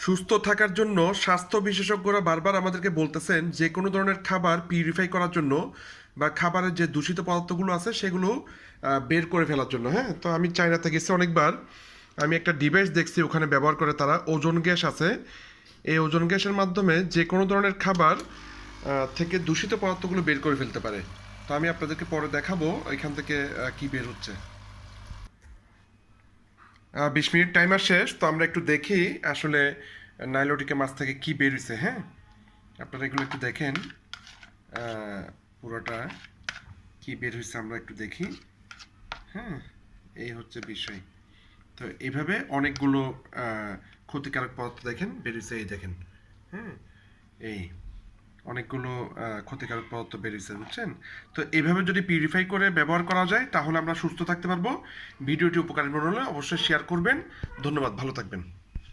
সুস্থ থাকার জন্য স্বাস্থ্য বিশেষজ্ঞরা বারবার আমাদেরকে বলতেছেন যে কোনো ধরনের খাবার পিউরিফাই করার জন্য বা খাবারের যে দূষিত পদার্থগুলো আছে সেগুলো বের করে ফেলার জন্য। হ্যাঁ, তো আমি চায়নাতে গেছি অনেকবার। আমি একটা ডিভাইস দেখছি ওখানে ব্যবহার করে তারা, ওজোন গ্যাস আছে। এই ওজোন গ্যাসের মাধ্যমে যে কোনো ধরনের খাবার থেকে দূষিত পদার্থগুলো বের করে ফেলতে পারে। তো আমি আপনাদেরকে পরে দেখাবো এখান থেকে কি বের হচ্ছে। 20 মিনিট টাইমার শেষ, তো আমরা একটু দেখি আসলে নাইলোটিকা মাছ থেকে কি বেরিয়েছে। হ্যাঁ, আপনারা এগুলো একটু দেখেন, পুরোটা কি বের হয়েছে আমরা একটু দেখি। হ্যাঁ, এই হচ্ছে বিষয়। তো এইভাবে অনেকগুলো ক্ষতিকারক পদার্থ দেখেন বেরিয়েছে, এই দেখেন। হ্যাঁ, এই অনেকগুলো ক্ষতিকারক পদার্থ বেরিয়েছে, বুঝছেন? তো এইভাবে যদি পিউরিফাই করে ব্যবহার করা যায় তাহলে আমরা সুস্থ থাকতে পারবো। ভিডিওটি উপকারী মনে হলে অবশ্যই শেয়ার করবেন। ধন্যবাদ, ভালো থাকবেন।